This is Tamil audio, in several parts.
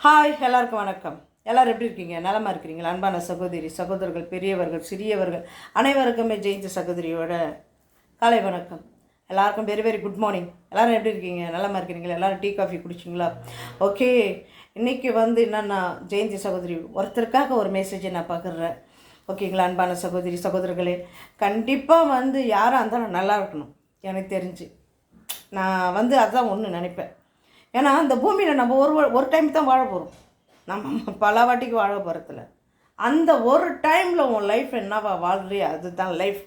ஹாய், எல்லாருக்கும் வணக்கம். எல்லோரும் எப்படி இருக்கீங்க? நலமாக இருக்கிறீங்களா? அன்பான சகோதரி சகோதரர்கள், பெரியவர்கள், சிறியவர்கள் அனைவருக்குமே ஜெயிச்ச சகோதரியோட காலை வணக்கம். எல்லாருக்கும் வெரி வெரி குட் மார்னிங். எல்லோரும் எப்படி இருக்கீங்க? நலமாக இருக்கிறீங்களா? எல்லோரும் டீ காஃபி குடிச்சிங்களா? ஓகே, இன்றைக்கி என்னென்னா ஜெயந்தி சகோதரி ஒருத்தருக்காக ஒரு மெசேஜை நான் பார்க்குறேன். ஓகேங்களா? அன்பான சகோதரி சகோதரர்களே, கண்டிப்பாக யாராக இருந்தாலும் நல்லா இருக்கணும். எனக்கு தெரிஞ்சு நான் அதுதான் ஒன்று நினைப்பேன். ஏன்னா அந்த பூமியில் நம்ம ஒரு டைம் தான் வாழ போகிறோம். நம்ம பல வாட்டிக்கு வாழ போகிறதில்ல. அந்த ஒரு டைமில் உன் லைஃப் என்னவா வாழ்றியா, அதுதான் லைஃப்.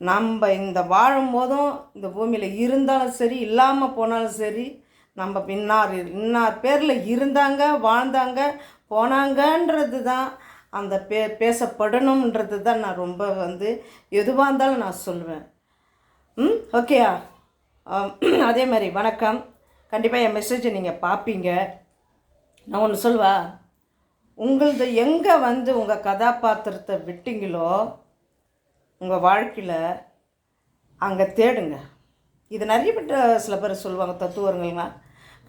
நம்ம இந்த வாழும்போதும் இந்த பூமியில் இருந்தாலும் சரி, இல்லாமல் போனாலும் சரி, நம்ம இன்னார் பேரில் இருந்தாங்க, வாழ்ந்தாங்க, போனாங்கன்றது தான் அந்த பேசப்படணுன்றது தான் நான் ரொம்ப எதுவாக இருந்தாலும் நான் சொல்லுவேன். ஓகேயா? அதே மாதிரி வணக்கம். கண்டிப்பாக என் மெசேஜை நீங்கள் பார்ப்பீங்க. நான் ஒன்று சொல்வா, உங்களது எங்கே உங்கள் கதாபாத்திரத்தை விட்டீங்களோ உங்கள் வாழ்க்கையில் அங்கே தேடுங்க. இது நிறைய பேர் சில பேர் சொல்லுவாங்க தத்துவங்கள்லாம்.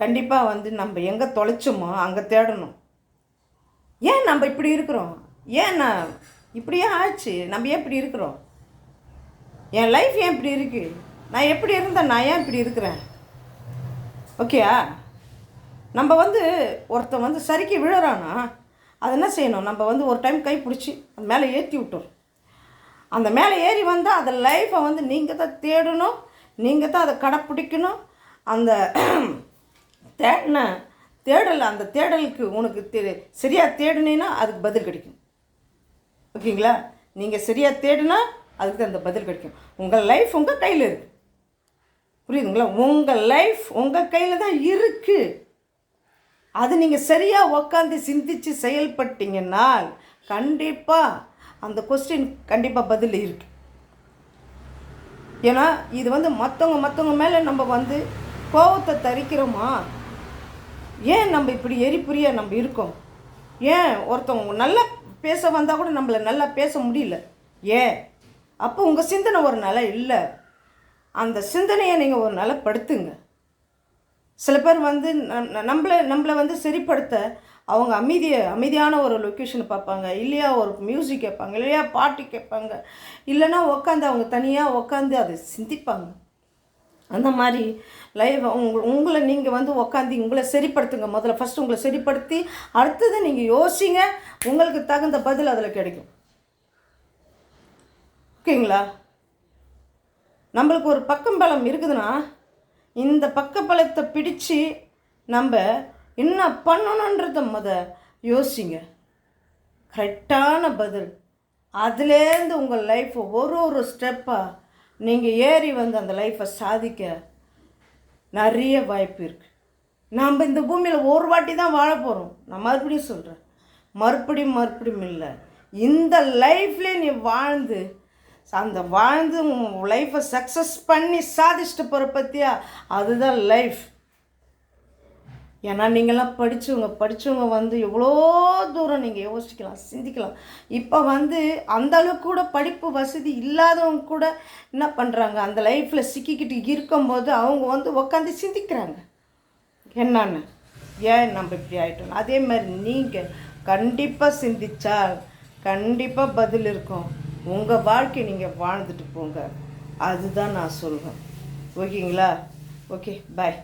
கண்டிப்பாக நம்ம எங்கே தொலைச்சோமோ அங்கே தேடணும். ஏன் நம்ம இப்படி இருக்கிறோம்? ஏன் நான் இப்படியே ஆச்சு? நம்ம ஏன் இப்படி இருக்கிறோம்? என் லைஃப் ஏன் இப்படி இருக்குது? நான் எப்படி இருந்தேன்? நான் ஏன் இப்படி இருக்கிறேன்? ஓகேயா? நம்ம ஒருத்தன் சரிக்கி விழுறானா, அது என்ன செய்யணும்? நம்ம ஒரு டைம் கை பிடிச்சி அந்த மேலே ஏற்றி விட்டோம். அந்த மேலே ஏறி வந்தால் அந்த லைஃப்பை நீங்கள் தான் தேடணும், நீங்கள் தான் அதை கடைப்பிடிக்கணும். அந்த அந்த தேடலுக்கு உனக்கு சரியாக தேடினீன்னா அதுக்கு பதில் கிடைக்கும். ஓகேங்களா? நீங்கள் சரியாக தேடினா அதுக்கு அந்த பதில் கிடைக்கும். உங்கள் லைஃப் உங்கள் கையில் இருக்குது. புரியுதுங்களா? உங்கள் லைஃப் உங்கள் கையில் தான் இருக்குது. அது நீங்கள் சரியாக உக்காந்து சிந்தித்து செயல்பட்டீங்கன்னா கண்டிப்பாக அந்த கொஸ்டின் கண்டிப்பாக பதில் இருக்குது. ஏன்னா இது மற்றவங்க மேலே நம்ம கோபத்தை தரிக்கிறோமா? ஏன் நம்ம இப்படி எரிப்புரியாக நம்ம இருக்கோம்? ஏன் ஒருத்தவங்க நல்லா பேச வந்தால் கூட நம்மளை நல்லா பேச முடியல? ஏன்? அப்போ உங்கள் சிந்தனை ஒரு நிலை இல்லை. அந்த சிந்தனையை நீங்கள் ஒரு நிலைப்படுத்துங்க. சில பேர் நம்மளை சரிப்படுத்த அவங்க அமைதியான ஒரு லொக்கேஷனை பார்ப்பாங்க, இல்லையா ஒரு மியூசிக் கேட்பாங்க, இல்லையா பாட்டு கேட்பாங்க, இல்லைன்னா உட்காந்து அவங்க தனியாக உட்காந்து அதை சிந்திப்பாங்க. அந்த மாதிரி லைவ் உங்களை நீங்கள் உட்காந்து உங்களை சரிப்படுத்துங்க. முதல்ல ஃபஸ்ட்டு உங்களை சரிப்படுத்தி அடுத்தது நீங்கள் யோசிங்க. உங்களுக்கு தகுந்த பதில் அதில் கிடைக்கும். ஓகேங்களா? நம்மளுக்கு ஒரு பக்கம் இருக்குதுன்னா இந்த பக்கபலத்தை பிடிச்சி நம்ம என்ன பண்ணணுன்றத யோசிங்க. கரெக்டான பதில் அதுலேருந்து உங்கள் லைஃப்பை ஒரு ஸ்டெப்பாக நீங்கள் ஏறி அந்த லைஃப்பை சாதிக்க நிறைய வாய்ப்பு இருக்குது. நாம் இந்த பூமியில் ஒரு வாட்டி தான் வாழ போகிறோம். நான் மறுபடியும் சொல்கிறேன், மறுபடியும் இல்லை. இந்த லைஃப்லேயே நீ வாழ்ந்து லைஃப்பை சக்ஸஸ் பண்ணி சாதிச்சுட்டு போகிற பற்றியா, அதுதான் லைஃப். ஏன்னா நீங்களாம் படித்தவங்க எவ்வளோ தூரம் நீங்கள் யோசிக்கலாம், சிந்திக்கலாம். இப்போ அந்த அளவுக்கு கூட படிப்பு வசதி இல்லாதவங்க கூட என்ன பண்ணுறாங்க, அந்த லைஃப்பில் சிக்கிக்கிட்டு இருக்கும்போது அவங்க உட்காந்து சிந்திக்கிறாங்க என்னன்னு, ஏன் நம்ம இப்படி ஆகிட்டோம். அதே மாதிரி நீங்கள் கண்டிப்பாக சிந்தித்தால் கண்டிப்பாக பதில் இருக்கும். உங்கள் வாழ்க்கை நீங்கள் வாழ்ந்துட்டு போங்க. அதுதான் நான் சொல்வேன். ஓகேங்களா? ஓகே, பாய்.